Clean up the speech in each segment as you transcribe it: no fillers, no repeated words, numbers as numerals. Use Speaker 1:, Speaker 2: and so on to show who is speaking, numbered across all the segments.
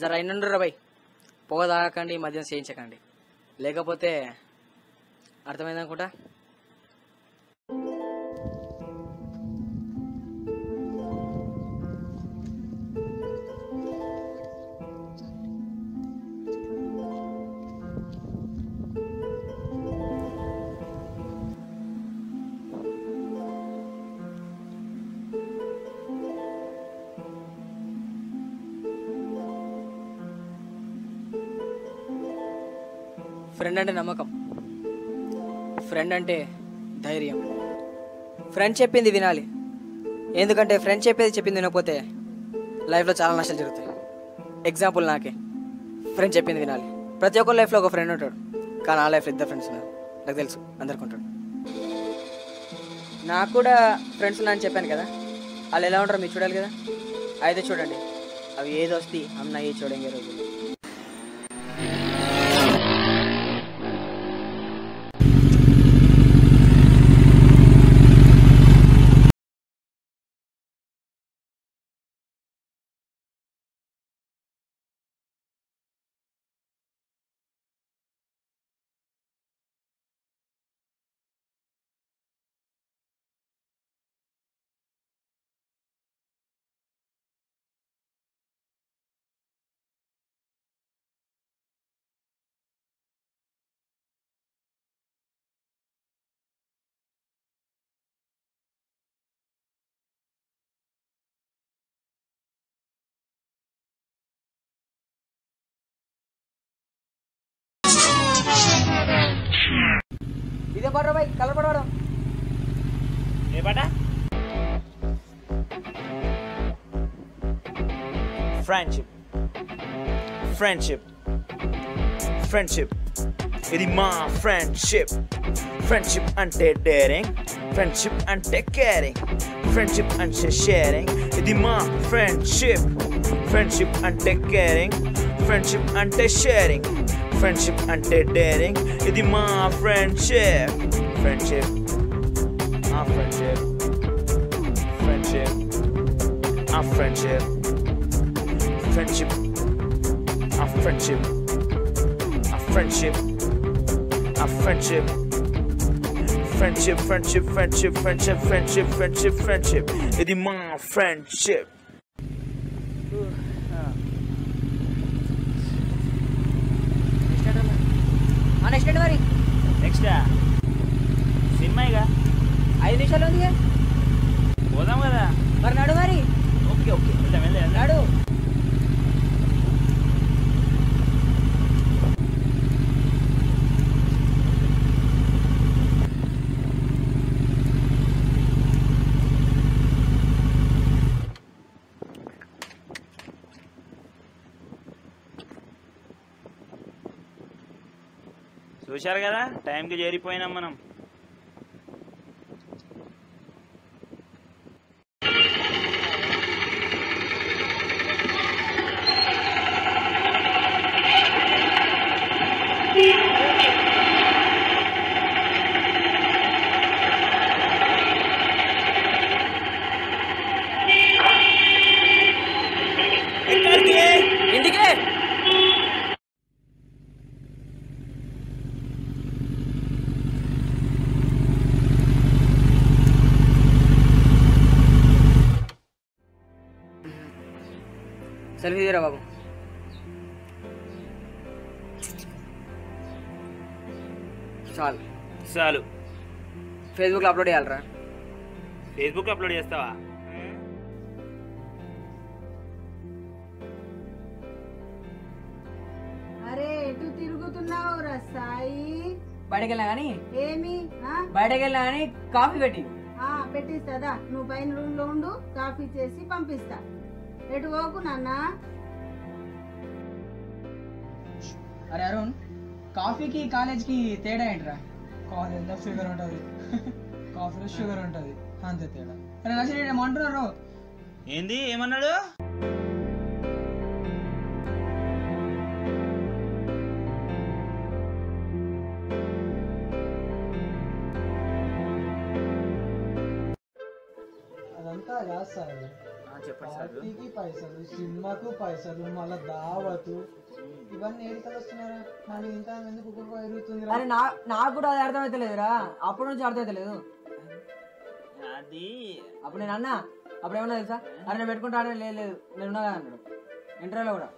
Speaker 1: జర అయినండ్రు బాయ్, పొగ తాగకండి, మద్యం చేయించకండి, లేకపోతే అర్థమైందనుకుంటా. ఫ్రెండ్ అంటే నమ్మకం, ఫ్రెండ్ అంటే ధైర్యం. ఫ్రెండ్ చెప్పింది వినాలి, ఎందుకంటే ఫ్రెండ్ చెప్పింది వినకపోతే లైఫ్లో చాలా నష్టాలు జరుగుతాయి. ఎగ్జాంపుల్ నాకే, ఫ్రెండ్ చెప్పింది వినాలి. ప్రతి ఒక్కరి లైఫ్లో ఒక ఫ్రెండ్ ఉంటాడు, కానీ ఆ లైఫ్లో ఇద్దరు ఫ్రెండ్స్ ఉన్నారు, నాకు తెలుసు, అందరికి ఉంటాడు. నాకు కూడా ఫ్రెండ్స్ ఉన్నారని చెప్పాను కదా, వాళ్ళు ఎలా ఉంటారో మీరు చూడాలి కదా. అయితే చూడండి, అవి ఏదో వస్తే అమ్మ ఏ చూడండి రోజు. ఇదే పాట బాయ్, కలర్ పడవడం
Speaker 2: ఏ పాట? ఫ్రెండ్షిప్, ఫ్రెండ్షిప్, ఫ్రెండ్షిప్, ఇది మా ఫ్రెండ్షిప్. ఫ్రెండ్షిప్ అంటే డేరింగ్, ఫ్రెండ్షిప్ అంటే కేరింగ్, ఫ్రెండ్షిప్ అంటే షేరింగ్, ఇది మా ఫ్రెండ్షిప్. ఫ్రెండ్షిప్ అంటే కేరింగ్, ఫ్రెండ్షిప్ అంటే షేరింగ్, ఫ్రెండ్షిప్ అంటే డేరింగ్, ఇది మా friendship. Friendship, our friendship, friendship, our friendship, friendship, our friendship, our friendship, our friendship, friendship, friendship, friendship, friendship, friendship, friendship, friendship. It's my friendship.
Speaker 1: Next మరి
Speaker 2: next cinema ఇక
Speaker 1: 5 నిమిషాలు ఉంది,
Speaker 2: పోదాం కదా.
Speaker 1: మరి నడు మరి.
Speaker 2: ఓకే ఓకే, వెళ్దాం వెళ్దాం
Speaker 1: నడు.
Speaker 2: చూశారు కదా, టైంకి చేరిపోయినాం మనం.
Speaker 1: ఇంటికి సెల్ఫీ తీరా బాబు. చాలు
Speaker 2: చాలు.
Speaker 1: ఫేస్బుక్లో అప్లోడ్ చేయాలరా.
Speaker 2: ఫేస్బుక్ అప్లోడ్ చేస్తావా?
Speaker 3: అరే ఎటు తిరుగుతున్నావు రా సాయి?
Speaker 1: బయటకు వెళ్ళా కానీ
Speaker 3: ఏమి
Speaker 1: బయటకు వెళ్ళా కానీ కాఫీ పెట్టి
Speaker 3: పెట్టిస్తుందా? నువ్వు పైన రూమ్ లో ఉండు, కాఫీ చేసి పంపిస్తా. ఎటు పోకు నాన్న.
Speaker 1: అరే అరుణ్, కాఫీకి కాలేజ్కి తేడా ఏంట్రా? కాలేజ్లో షుగర్ ఉంటుంది, కాఫీలో షుగర్ ఉంటుంది, అంతే తేడా. అరే నచ్చిన ఏమంటున్నారు?
Speaker 2: ఏంది ఏమన్నాడు?
Speaker 1: అదంతా చేస్తారు,
Speaker 2: చెప్పండి సార్.
Speaker 4: పార్టీకి పైసలు, సినిమాకు పైసలు, మళ్ళా దావతు, ఇవన్నీ ఏడికలు వస్తున్నారా? కానీ ఇంత ఎందుకు ఎరుగుతుంది?
Speaker 1: అరే నాకు కూడా అది అర్థమైతలేదురా, అప్పటి నుంచి అర్థమైతలేదు.
Speaker 2: అది
Speaker 1: అప్పుడు నేను అన్నా, అప్పుడు ఏమన్నా తెలుసా, అరే నేను పెట్టుకుంటానే లేదు నేను ఉన్నా కదా అన్నాడు ఇంటర్వ్యూలో కూడా.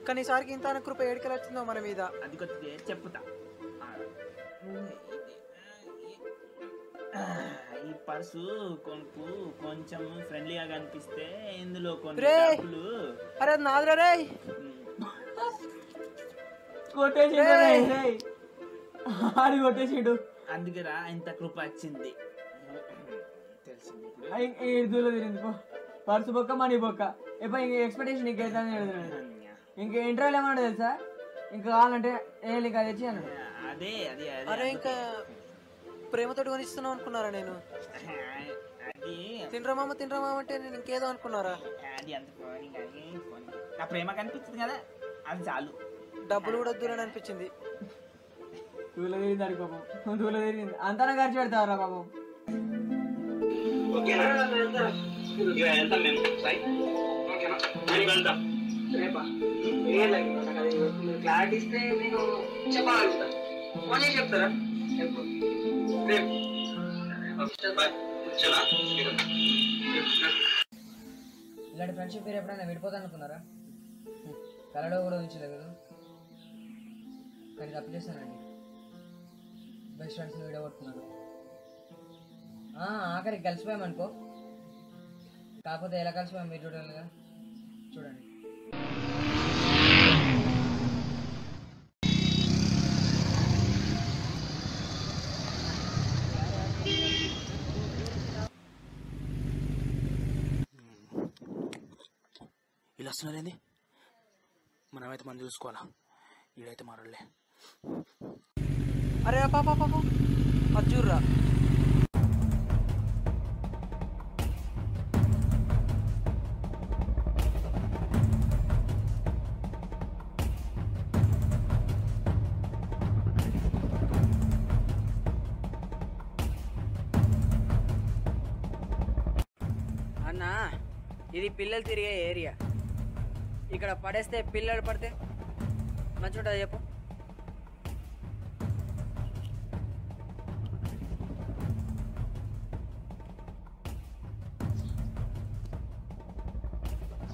Speaker 4: కానీ ఈసారికి ఇంత కృప ఏడికలు వచ్చిందో మన మీద.
Speaker 2: అది కొద్దిగా చెప్పుతా. ఈ పర్సు కొనుక్కు కొంచెం ఫ్రెండ్లీగా కనిపిస్తే ఇందులో కొన్ని డబ్బులు.
Speaker 4: అరే అది నాదిరా రే.
Speaker 1: కొట్టేసిండు,
Speaker 2: అందుకేరా ఇంత కృప వచ్చింది. తెలిసింది
Speaker 1: దూలో తిరిగింది పర్సు బొక్క మనీ బొక్క. ఇప్పుడు ఇంక ఎక్స్పెక్టేషన్ ఇంకైతే ఇంక ఇంటర్వ్యూలో ఏమన్నా తెలుసా, ఇంకా కావాలంటే ఏ ఇంకా తెచ్చి అన్నాడు.
Speaker 2: అదే అదే
Speaker 4: అరే ఇంకా ప్రేమతోటి కొనిస్తున్నావు అనుకున్నారా? నేను
Speaker 2: అది
Speaker 4: తినరా మామ అంటే నేను ఇంకేదో అనుకున్నారా?
Speaker 2: అది అంత పోనీ కానీ నా ప్రేమ కనిపిస్తుంది కదా, అది చాలు.
Speaker 4: డబ్బులు కూడా దూరం అనిపించింది.
Speaker 1: దూలో తిరిగింది అడి పాపం, దూలో తిరిగింది అంతా ఖర్చు పెడతారా పాపం.
Speaker 4: క్లారిటీ ఇస్తే నేను చెప్పగలుగుతా. ఫోన్ చేసి చెప్తారా?
Speaker 1: ఇలాంటి ఫ్రెండ్షిప్ మీరు ఎప్పుడైనా విడిపోతా అనుకున్నారా? కళలో కూడా ఉంచలేదు కానీ తప్పు చేశానండి. బెస్ట్ ఫ్రెండ్స్ని విడగొట్టుకున్నాను. ఆఖరికి కలిసిపోయామనుకో, కాకపోతే ఎలా కలిసిపోయాం మీరు చూడాలిగా, చూడండి.
Speaker 2: ఇలా వస్తున్నారేంది? మనమైతే మనం చూసుకోవాలా, వీడైతే మారలే.
Speaker 4: అరే పాప అజ్జూర్రా.
Speaker 1: అన్నా ఇది పిల్లలు తిరిగే ఏరియా, ఇక్కడ పడేస్తే పిల్లలు పడితే మంచి ఉంటుంది చెప్పు.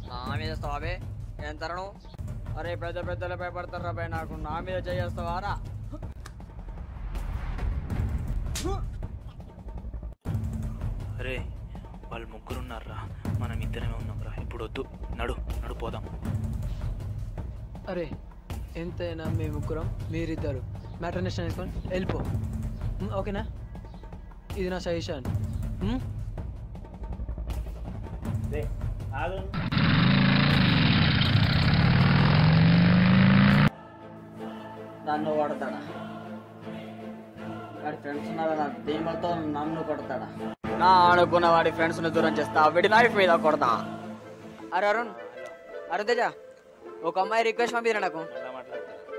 Speaker 1: నా మీద స్టాబే ఎంత తరణం? అరే పెద్ద పెద్దలు భయపడతారా భయ, నాకు నా మీద చేస్తావారా?
Speaker 2: అరే వాళ్ళు ముగ్గురు ఉన్నారా, మనం ఇద్దరమే ఉన్నాంరా. ఇప్పుడు వద్దు, నడు పోదాం.
Speaker 4: అరే ఎంతైనా మేము ముగ్గురం, మీరిద్దరు. మ్యాటర్ అండర్స్టాండ్ చేసుకొని వెళ్ళిపో, ఓకేనా? ఇది నా సజెషన్.
Speaker 1: నన్ను కొడతాడా? వాడి ఫ్రెండ్స్ ఉన్నారా, నా దేమలతో నన్ను కొడతాడా? నా అనుకున్న వాడి ఫ్రెండ్స్ని దూరం చేస్తా, విడి నైఫ్ మీద కొడతా. అరే అరుణ్, అరుణ్ తేజ, ఒక అమ్మాయి రిక్వెస్ట్ పంపిరా నాకు.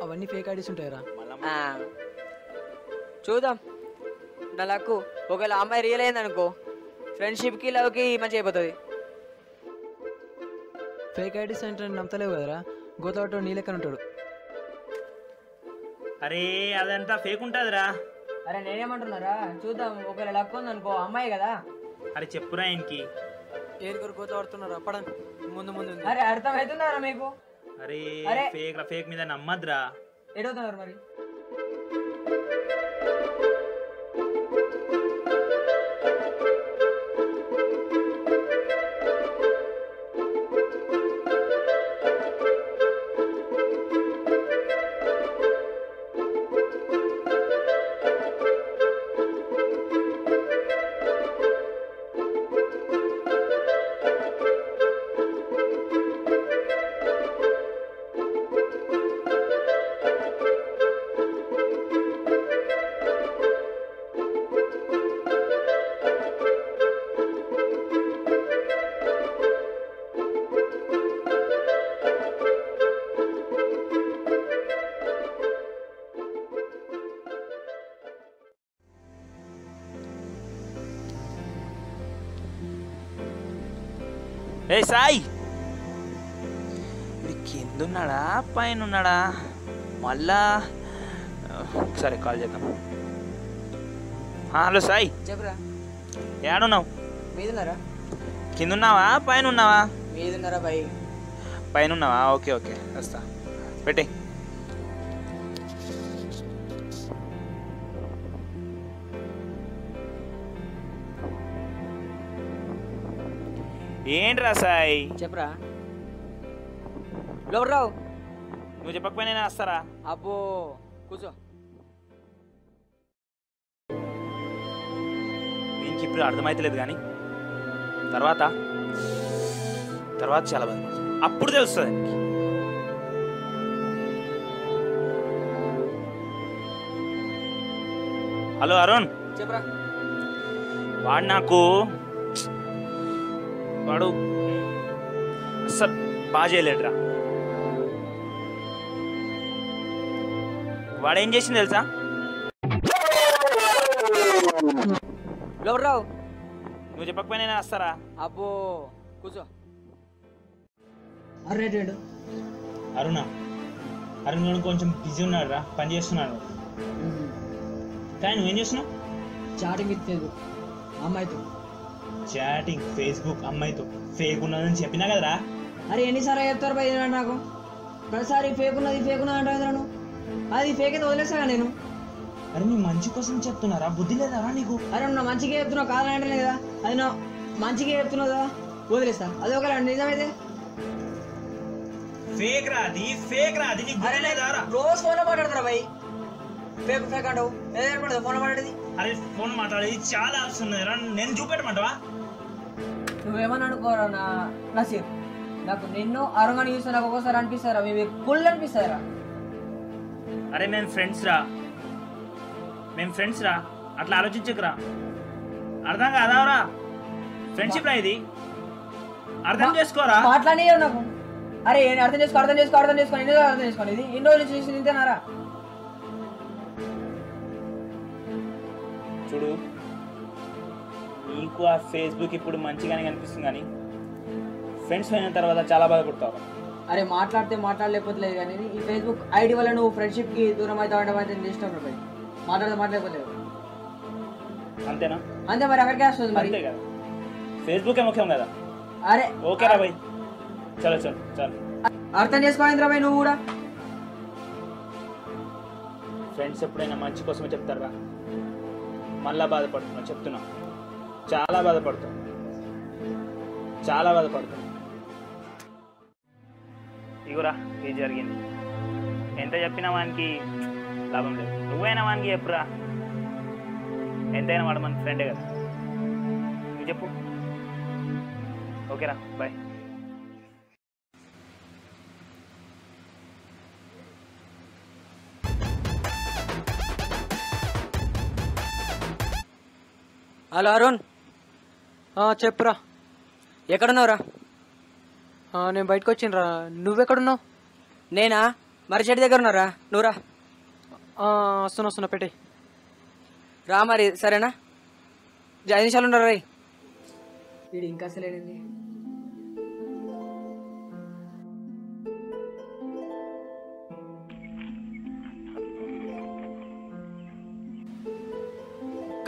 Speaker 4: అవన్నీ ఫేక్ ఐడీస్ ఉంటాయరా?
Speaker 1: చూద్దాం నా లక్కు. ఒకవేళ అమ్మాయి రియల్ అయిందనుకో, ఫ్రెండ్షిప్కి లవ్కి మంచి అయిపోతుంది.
Speaker 4: ఫేక్ ఐడీస్ అంటే నమ్మతలేవు కదరా, గోతావటో నీ లెక్కన ఉంటాడు.
Speaker 2: అరే అదంతా ఫేక్ ఉంటుందిరా.
Speaker 1: అరే నేనేమంటున్నారా, చూద్దాం ఒకవేళ లక్ ఉందనుకో, అమ్మాయి కదా.
Speaker 2: అరే చెప్పురా ఆయనకి.
Speaker 4: ఏది కొరకు గోతాడుతున్నారా? పడండి ముందు.
Speaker 1: అరే అర్థమవుతున్నారా మీకు?
Speaker 2: అరే ఫేక్ మీద నమ్మద్రా.
Speaker 1: ఎడవుతున్నారు మరి.
Speaker 2: అరే సాయి కింద ఉన్నాడా పైన ఉన్నాడా మళ్ళా సరే కాల్ చేద్దాం. హలో సాయి
Speaker 1: చెప్పురా.
Speaker 2: ఏడున్నావు?
Speaker 1: మీదున్నారా?
Speaker 2: కింద ఉన్నావా పైన ఉన్నావా?
Speaker 1: మీదున్నారా బాయ్?
Speaker 2: పైన ఉన్నావా? ఓకే ఓకే వస్తా. పెట్టి ఏంట్రా సాయి?
Speaker 1: చెప్పురా. లోపల రావు.
Speaker 2: నువ్వు చెప్పకపోయినా నేను వస్తారా?
Speaker 1: అబ్బో కూర్చో.
Speaker 2: దీనికి ఇప్పుడు అర్థమైతలేదు కానీ తర్వాత చాలా బాధ అప్పుడు తెలుస్తుంది. హలో అరుణ్,
Speaker 1: చెప్పురా.
Speaker 2: వాడు అస్సలు బాగా చేయలేడురా. వాడేం చేసింది తెలుసా?
Speaker 1: లోపల రావు.
Speaker 2: నువ్వు చెప్పకపోయినా నేను వస్తారా?
Speaker 1: అబ్బో కూర్చో.
Speaker 4: అరేటేడు
Speaker 2: అరుణ్ గారు కొంచెం బిజీ ఉన్నాడు రా, పని చేస్తున్నాడు. కానీ నువ్వేం చేస్తున్నావు?
Speaker 4: చాటింగ్ విత్ ఫేస్బుక్ అమ్మాయితో.
Speaker 2: చాటింగ్ ఫేస్బుక్ అమ్మాయితో? ఫేక్ ఉన్నదని చెప్పినా కదరా.
Speaker 4: అరే ఎన్నిసార్లు చెప్తారు భయ్ నాకు? ప్రతిసారి ఫేక్ ఉన్నది అంటే నువ్వు అది ఫేక్ అయితే వదిలేసాగా నేను.
Speaker 2: అరే నీ మంచి కోసం చెప్తున్నారా, బుద్ధి లేదారా నీకు?
Speaker 4: అరే నువ్వు మంచిగా చెప్తున్నావు కాదంటే కదా, అది నువ్వు మంచిగా చెప్తున్నావు కదా వదిలేస్తా. అది ఒక నిజమైతే
Speaker 2: ఫేక్ రా అది, ఫేక్ రా అది. నీకు బుద్ధి లేదారా?
Speaker 4: రోజు ఫోన్లో మాట్లాడతారా భయ్? ఫేక్ అంటావు ఏదైనా ఫోన్ మాట్లాడేది?
Speaker 2: అరే ఫోన్ మాట్లాడేది చాలా యాప్స్ ఉన్నాయిరా, నేను చూపెట్టమంటావా?
Speaker 4: నువ్వేమని అనుకోరా నసీర్, నాకు నిన్ను అరుణాన్ని చూస్తే నాకు ఒక్కోసారి అనిపిస్తారా మేము కుళ్ళు అనిపిస్తారా?
Speaker 2: అరే మేము ఫ్రెండ్స్ రా, అట్లా ఆలోచించకురా. అర్థం కాదావరా? ఫ్రెండ్షిప్ రా ఇది, అర్థం చేసుకోరా.
Speaker 4: మాట్లాడి నాకు అరే అర్థం చేసుకో ఎన్ని రోజులు అర్థం చేసుకోండి. ఇది ఎన్ని రోజులు చూసి తింటేనారా?
Speaker 2: చూడు నీకు ఆ ఫేస్బుక్ ఇప్పుడు మంచిగానే కనిపిస్తుంది కానీ ఫ్రెండ్స్ అయిన తర్వాత చాలా బాధపడతావు.
Speaker 4: అరే మాట్లాడలేకపోతే లేదు కానీ ఈ ఫేస్బుక్ ఐడి వల్ల నువ్వు ఫ్రెండ్షిప్కి దూరం అవుతావు అంటే నేను ఇష్టం భయ్. మాట్లాడలేకపోలేదు
Speaker 2: అంతేనా?
Speaker 4: అంతే మరి అక్కడికే వస్తుంది మరి.
Speaker 2: అంతే కదా, ఫేస్బుకే ముఖ్యం కదా.
Speaker 4: అరే
Speaker 2: ఓకేరా భయ్, చలో
Speaker 4: అర్థం చేసుకోవాలి భయ్ నువ్వు కూడా.
Speaker 2: ఫ్రెండ్స్ ఎప్పుడైనా మంచి కోసమే చెప్తారా? మళ్ళా బాధపడుతున్నా చెప్తున్నా, చాలా బాధపడుతావు. ఇగురా ఇది జరిగింది. ఎంత చెప్పినా వానికి లాభం లేదు. నువ్వైనా వానికి చెప్పురా, ఎంతైనా వాడు మన ఫ్రెండే కదా. నువ్వు చెప్పు. ఓకేరా బాయ్.
Speaker 1: హలో అరుణ్. చెప్పురా. ఎక్కడున్నావురా? నేను బయటకు వచ్చినరా. నువ్వెక్కడున్నావు? నేనా? మరి చెట్టు దగ్గర ఉన్నారా. నువ్వురా. వస్తున్నా పెట్టి రా మరి. సరేనా? 5 నిమిషాలు ఉన్నారా? రై
Speaker 4: వీడు ఇంకా అసలేంది.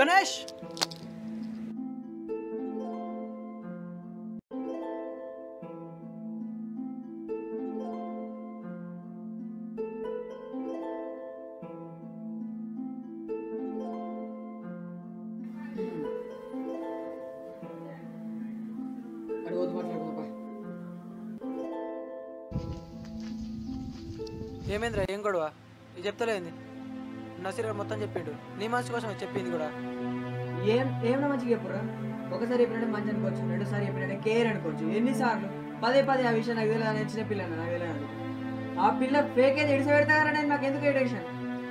Speaker 1: గణేష్ ఏమైందిరా? ఏం గొడవ? ఇది చెప్తలేంది? నసీర్ గారు మొత్తం చెప్పిండు. నీ మనసు కోసం చెప్పింది కూడా.
Speaker 4: ఏమన్నా మంచిగా చెప్పురా. ఒకసారి చెప్పినట్టే మంచి అనుకోవచ్చు, రెండోసారి చెప్పినట్టే కేర్ అనుకోవచ్చు. ఎన్నిసార్లు పదే ఆ విషయం నాకు తెలియదు. నచ్చిన పిల్లని నాకు తెలియదు. ఆ పిల్ల ఫేక్ అయితే ఇడిసి పెడతారని నాకు ఎందుకు ఎడిషన్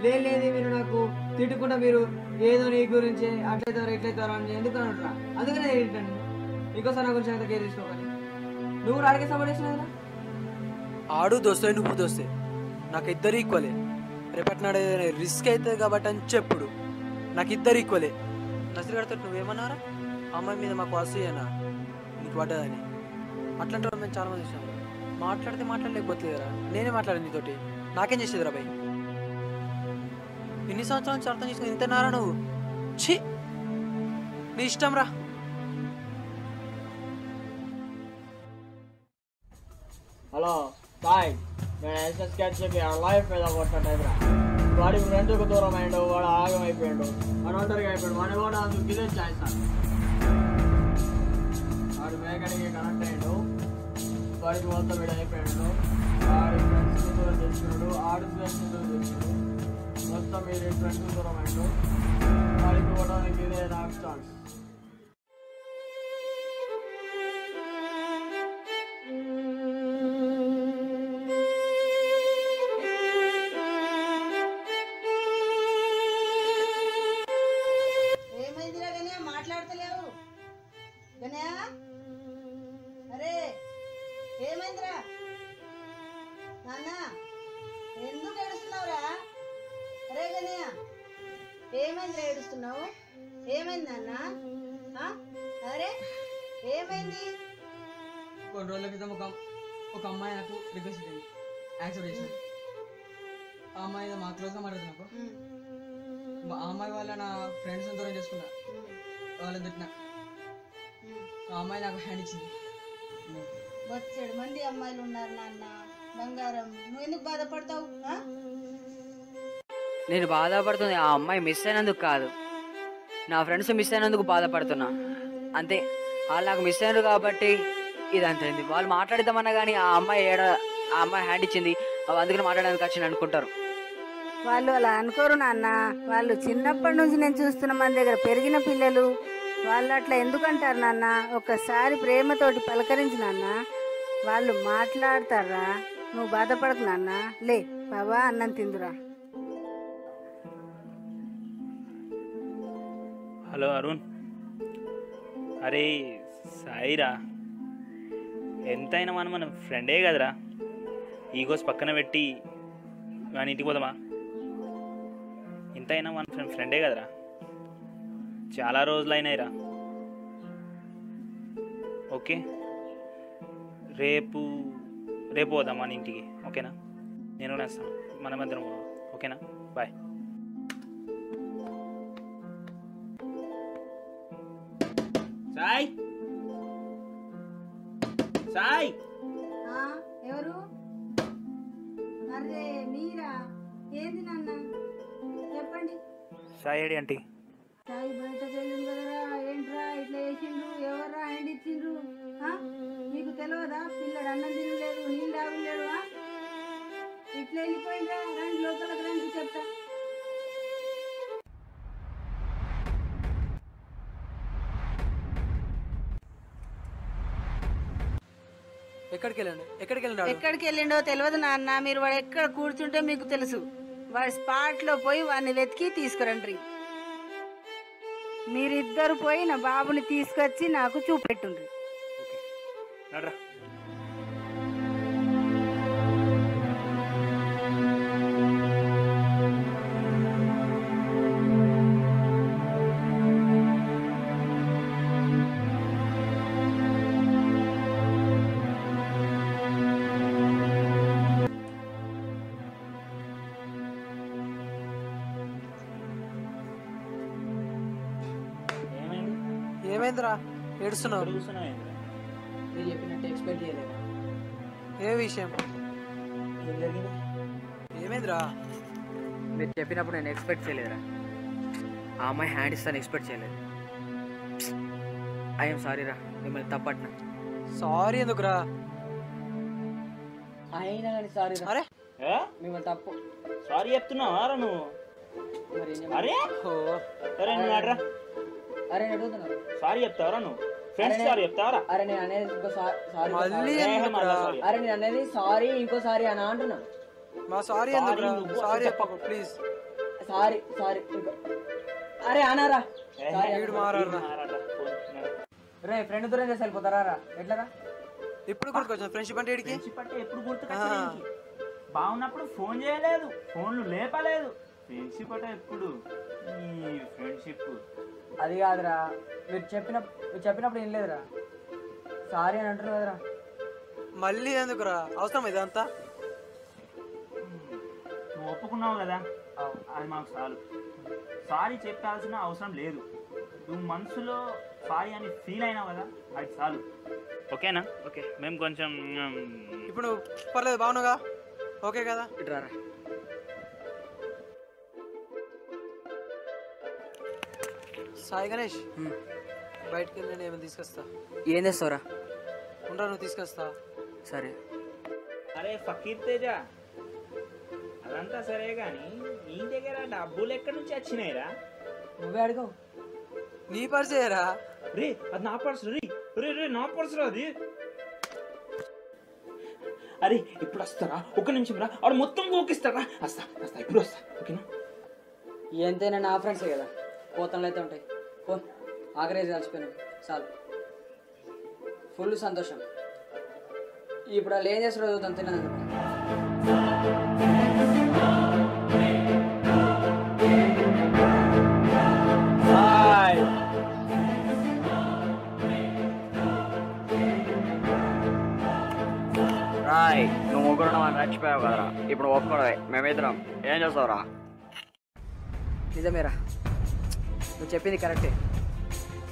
Speaker 4: లేదు. మీరు నాకు తిట్టుకుంటా మీరు ఏదో నీ గురించి అట్లయితారు ఎట్లయితారు అని ఎందుకు అంటారా? అందుకనే ఏంటండి ఇంకోసారి నా గురించి అంత కేర్ తీసుకోవాలి. నువ్వు కూడా అడిగే సపోర్ట్ చేసినా
Speaker 1: ఆడు దోస్తే నువ్వు దోస్తే నాకు ఇద్దరు ఈక్వలే. రేపటి నాడు రిస్క్ అవుతుంది కాబట్టి అని చెప్పుడు. నాకు ఇద్దరు ఈక్వలే. నసీర్ గారితో నువ్వేమన్నారా? అమ్మాయి మీద మాకు అసూయనా నీకు పడ్డదని? అట్లాంటి వాళ్ళు మేము చాలా మంది చూసాం. మాట్లాడితే మాట్లాడలేకపోతుందిరా. నేనే మాట్లాడింది నీతోటి. నాకేం చేసేదిరా భయ్? ఎన్ని సంవత్సరాల నుంచి అర్థం చేసుకుని ఇంత నారా నువ్వు? ఛీ, నీ ఇష్టం రా.
Speaker 4: హలో సాయ్, నేను ఎస్ఎస్ క్యాచ్ చెప్పి ఆ లైఫ్ మీద కొట్టరా. వాడికి ఫ్రెండ్కు దూరం అయ్యాడు, వాడు ఆగం అయిపోయాడు, వాడు ఒంటరిగా అయిపోయాడు. వాడు కూడా అందుకు ఇదే ఛాయిస్. వాడు మేకడికి కనెక్ట్ అయ్యాడు, వాడికి మొత్తం వీడు అయిపోయాడు. వాడి ఫ్రెండ్స్ దూరం తెచ్చినాడు, ఆడి ఫ్రెండ్స్ దూరం తెచ్చినాడు, మొత్తం మీరు ఫ్రెండ్స్ దూరం అయ్యాడు. వాడికి పోవడానికి ఇదే నాకు ఛాన్స్.
Speaker 3: ఏమైందిరా గనయా మాట్లాడతలేవు? గనయా అరే ఏమైందిరా నాన్న? ఎందుకు ఏడుస్తున్నావురా? అరే గనయా ఏమైందిరా ఏడుస్తున్నావు? ఏమైంది నాన్న? అరే ఏమైంది?
Speaker 4: కొన్ని రోజుల క్రితం ఒక అమ్మాయి నాకు రిక్వెస్ట్ ఇచ్చింది, యాక్సెప్ట్ చేసిన. ఆ అమ్మాయి మా క్లోజ్గా మాట్లాడుతున్నా నాకు. ఆ అమ్మాయి వాళ్ళ నా ఫ్రెండ్స్ దూరం చేసుకున్నా, వాళ్ళని తిట్టిన. ఆ అమ్మాయి నాకు హ్యాండ్ ఇచ్చింది.
Speaker 3: వచ్చాడు మంది అమ్మాయిలు ఉన్నారు నాన్న. బంగారం, నువ్వు ఎందుకు బాధపడతావు?
Speaker 1: నేను బాధపడుతుంది ఆ అమ్మాయి మిస్ అయినందుకు కాదు, నా ఫ్రెండ్స్ మిస్ అయినందుకు బాధపడుతున్నా అంతే. వాళ్ళు నాకు మిస్ అయినారు కాబట్టి ఇది అంతైంది. వాళ్ళు మాట్లాడిద్దామన్నా కానీ ఆ అమ్మాయి హ్యాండ్ ఇచ్చింది, అందుకని మాట్లాడడానికి వచ్చింది అనుకుంటారు.
Speaker 3: వాళ్ళు అలా అనుకోరు నాన్న. వాళ్ళు చిన్నప్పటి నుంచి నేను చూస్తున్న మన దగ్గర పెరిగిన పిల్లలు. వాళ్ళు అట్లా ఎందుకంటారు నాన్న? ఒక్కసారి ప్రేమతోటి పలకరించి నాన్న, వాళ్ళు మాట్లాడతారా. నువ్వు బాధపడకు నాన్న. లే బాబా, అన్నం తిందురా.
Speaker 2: హలో అరుణ్, అరే సాయిరా, ఎంతైనా మనం ఫ్రెండే కదరా. ఈగోస్ పక్కన పెట్టి మన ఇంటికి పోదామా? ఎంతైనా మన ఫ్రెండే కదరా. చాలా రోజులు అయినాయిరా. ఓకే, రేపు పోదాం మన ఇంటికి, ఓకేనా? నేను నేస్తాను, మన మధ్యలో పోదాం, ఓకేనా? బాయ్. సాయ్ సాయ్,
Speaker 3: ఎవరు? అరే మీరా? ఏంది నాన్న? చెప్పండి.
Speaker 2: Sai AD aunty?
Speaker 3: సాయి బయటకు వెళ్ళింది కదరా. ఏంట్రా ఇట్లా చేసిండ్రు? ఎవర్రా హ్యాండ్ ఇచ్చిండ్రు? మీకు తెలియదా? పిల్లడు అన్నం తినలేదు, నీళ్ళు తాగలేడు. ఇట్లా వెళ్ళిపోయిండ్రా. రండి లోపలికి రండి, చెప్తా. ఎక్కడికి వెళ్ళిండో తెలియదు నాన్న. మీరు వాడు ఎక్కడ కూర్చుంటే మీకు తెలుసు. వాడి స్పాట్ లో పోయి వాడిని వెతికి తీసుకురండి. మీరిద్దరు పోయి నా బాబుని తీసుకొచ్చి నాకు చూపెట్టుండ్రి.
Speaker 2: నడ్రా.
Speaker 1: ఏమైందిరా ఏడుస్తున్నావు?
Speaker 4: మీరు చెప్పినట్టు ఎక్స్పెక్ట్ చేయలేదు.
Speaker 1: ఏ విషయం? ఏమైందిరా? మీరు చెప్పినప్పుడు నేను ఎక్స్పెక్ట్ చేయలేదురా. ఆ అమ్మాయి హ్యాండ్ ఇస్తాను ఎక్స్పెక్ట్ చేయలేదు. ఐఎమ్ సారీ రా, మిమ్మల్ని తప్పట్నా. సారీ ఎందుకురా?
Speaker 4: అయినా కానీ సారీ.
Speaker 1: అరే
Speaker 4: మిమ్మల్ని తప్పు.
Speaker 2: సారీ చెప్తున్నావా నువ్వు?
Speaker 4: మరి
Speaker 2: అరే సరే నువ్వు నడ్రా.
Speaker 4: అరే అడుగుతున్నా,
Speaker 2: సారీ చెప్తావరా నువ్వు? ఫ్రెండ్స్ సారీ చెప్తావరా?
Speaker 4: అరే నేను అనేది ఇంకో సారీ.
Speaker 1: అరే
Speaker 4: నేను అనేది సారీ ఇంకోసారి అని అంటున్నా.
Speaker 1: మా సారీ ఎందుకురా? సారీ చెప్పకు ప్లీజ్.
Speaker 4: సారీ ఇంకో. అరే అనారా. రే ఫ్రెండ్ దూరం చేసి వెళ్ళిపోతారా రా? ఎట్లరా?
Speaker 1: ఇప్పుడు గుర్తుకొచ్చా ఫ్రెండ్షిప్ అంటే?
Speaker 2: ఫ్రెండ్షిప్ అంటే ఎప్పుడు గుర్తుకొచ్చింది? బాగున్నప్పుడు ఫోన్ చేయలేదు, ఫోన్లు లేపలేదు. ఫ్రెండ్షిప్ అంటే ఎప్పుడు? ఫ్రెండ్షిప్
Speaker 4: అది కాదురా, మీరు చెప్పినప్పుడు ఏం లేదురా. సారీ అని అంటున్నారు కదరా.
Speaker 5: మళ్ళీ ఎందుకురా అవసరం ఇదంతా?
Speaker 2: నువ్వు ఒప్పుకున్నావు కదా, అది మాకు చాలు. సారీ చెప్పాల్సిన అవసరం లేదు. నువ్వు మనసులో సారీ అని ఫీల్ అయినావు కదా, అది చాలు. ఓకేనా? ఓకే, మేము కొంచెం
Speaker 5: ఇప్పుడు పర్లేదు, బాగున్నావుగా? ఓకే కదా?
Speaker 1: ఇట్రారా.
Speaker 5: సాయి గణేష్, బయటికి వెళ్ళి నేను ఏమైనా తీసుకొస్తా.
Speaker 1: ఏం చేస్తావురా?
Speaker 5: ఉండరా, నువ్వు తీసుకొస్తా.
Speaker 1: సరే.
Speaker 2: అరే ఫకీర్ తేజ, అదంతా సరే కానీ నీ దగ్గర డబ్బులు ఎక్కడి నుంచి వచ్చినాయిరా?
Speaker 4: నువ్వే అడగవు.
Speaker 5: నీ పరిచయరా?
Speaker 2: రే అది నా పర్సు. రే రే రే నా పర్సు రా అది. అరే ఇప్పుడు వస్తారా? ఒక్క నిమిషం రా, వాడు మొత్తం గోకిస్తారా? వస్తా వస్తా, ఇప్పుడు వస్తా. ఓకేనా?
Speaker 1: ఎంతైనా నా ఫ్రెండ్సే కదా, పోతనలు అయితే ఉంటాయి. పో, ఆఖరి కలిసిపోయినాయి చాలు. ఫుల్ సంతోషం. ఇప్పుడు వాళ్ళు ఏం చేస్తారో చూద్దాం. తినదు
Speaker 6: రాయ్, నువ్వు ముగ్గురు మనం మర్చిపోయావు కదరా. ఇప్పుడు ఒప్పుకోవడమే, మేమిద్దరం ఏం చేస్తావురా?
Speaker 1: నిజమేరా, నువ్వు చెప్పింది కరెక్టే.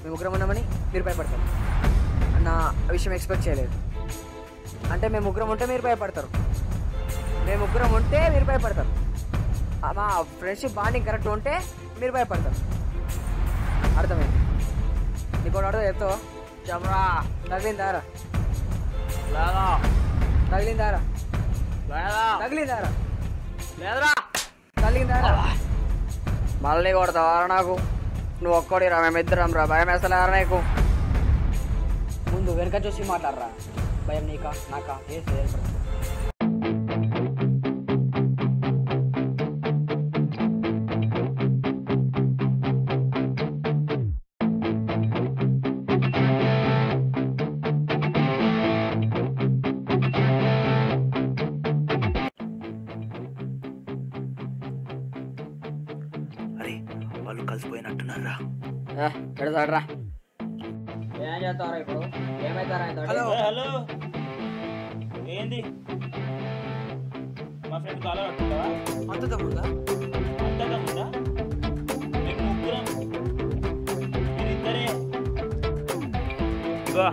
Speaker 1: మేము ముగ్గురం ఉన్నామని మీరు భయపడతారు. నా విషయం ఎక్స్పెక్ట్ చేయలేదు. అంటే మేము ముగ్గురం ఉంటే మీరు భయపడతారు, మేము ముగ్గురం ఉంటే మీరు భయపడతారు. మా ఫ్రెండ్షిప్ బాండింగ్ కరెక్ట్ ఉంటే మీరు భయపడతారు. అర్థమైంది. నీకు అడుగు చెప్తావా?
Speaker 6: చెప్పరా.
Speaker 1: తగిలిందారా?
Speaker 6: లేదా
Speaker 1: తగిలిందారా?
Speaker 6: లేదా
Speaker 1: తగిలిందారా?
Speaker 6: లేదురా.
Speaker 1: తగిలిందారా?
Speaker 6: మళ్ళీ కొడతావారా నాకు? నువ్వు ఒక్కడిరా, మేమిద్దరం రా. భయం వేస్తలేరా నీకు?
Speaker 1: ముందు వెనక చూసి మాట్లాడరా. భయం నీకా నాకా? ఏం చేయాలి?
Speaker 2: అరే వాళ్ళు కలిసిపోయినట్టున్నారా?
Speaker 1: పెడతాడరా. ఏం చేస్తారా ఇప్పుడు? ఏమైతారా?
Speaker 5: హలో.
Speaker 2: హలో, ఏంది మా ఫ్రెండ్ కాలర్ పట్టుకుంటావా?
Speaker 5: అంత తమ్ముడా?
Speaker 2: అంతగా ఉందా? మీకు ముగ్గురం, మీరిద్దరే. ఇగో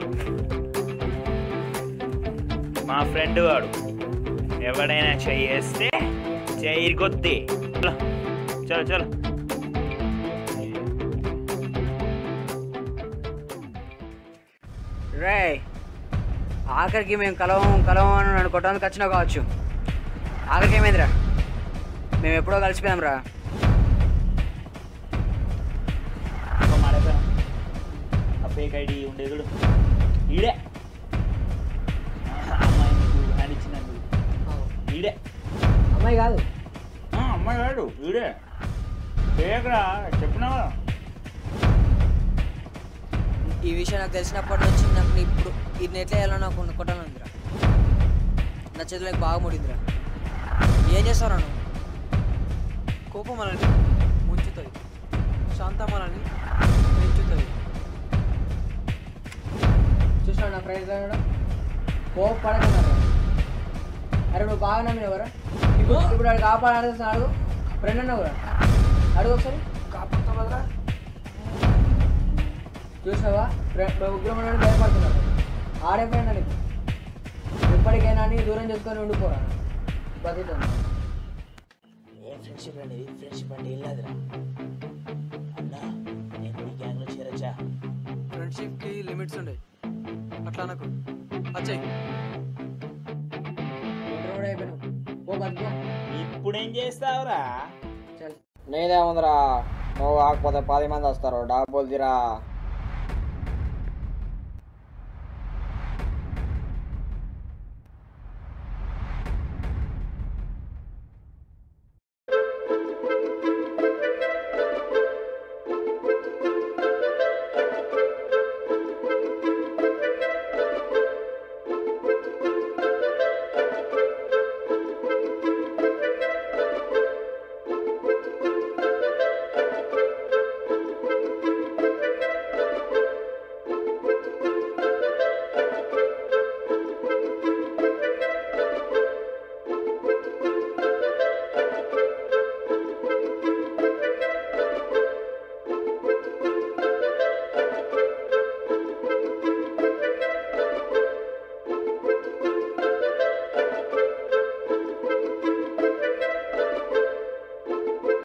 Speaker 2: మా ఫ్రెండ్ వాడు ఎవడైనా చెయ్యేస్తే చెయ్యి కొద్ది. చలో చలో.
Speaker 1: రే, ఆఖరికి మేము కలవం అని అనుకోవడానికి వచ్చినా కావచ్చు. ఆఖరికి ఏమైందిరా? మేము ఎప్పుడో కలిసిపోయాం రా.
Speaker 2: మాడైపోయాం. ఆ ఫేక్ ఐడి ఉండేది చూడు, ఈడే అమ్మాయి నీకు హ్యాండ్ ఇచ్చినందు. ఈడే
Speaker 1: అమ్మాయి కాదు.
Speaker 2: అమ్మాయి కాదు, ఈడే ఫేక్రా, చెప్పినావా?
Speaker 1: ఈ విషయం నాకు తెలిసినప్పటి నుంచి నాకు ఇప్పుడు ఇది ఎట్లా వేయాలో నాకు కొట్టాలందిరా. నా చేతులకు బాగా ముడిందిరా. ఏం చేస్తావురా నువ్వు?
Speaker 5: కోపం మనల్ని ముంచుతుంది, శాంతం మనల్ని పెంచుతుంది.
Speaker 1: చూసినావు నా ఫ్రెండ్స్ కోపడకున్నారు. అరే నువ్వు బాగా నమ్మినవరా? ఇప్పుడు వాడు కాపాడాల్సిన అడుగు. ఫ్రెండ్ అన్నావురా, అడుగు ఒకసారి.
Speaker 5: కాపాడుతావరా?
Speaker 1: చూసినావా? ఉగ్రం అని భయపడుతున్నారు. ఆడే ఫ్రెండ్ అని ఎప్పటికైనా అని దూరం చేసుకొని ఉండిపోరా. బతుకుతుంది.
Speaker 2: ఏం ఫ్రెండ్షిప్ అనేది? ఫ్రెండ్షిప్ అంటే ఏం లేదురా అన్నా. నేను మీ గ్యాంగ్లో చేరచ్చా?
Speaker 5: ఫ్రెండ్షిప్కి లిమిట్స్ ఉండేవి, అట్లా నాకు అచ్చయ్.
Speaker 1: అయిపోయినావు. ఓ బతుకో.
Speaker 2: ఇప్పుడేం చేస్తావురా?
Speaker 1: చల్.
Speaker 6: నీదేముందిరా, నువ్వు కాకపోతే 10 మంది వస్తారు. డబ్బులు తీరా.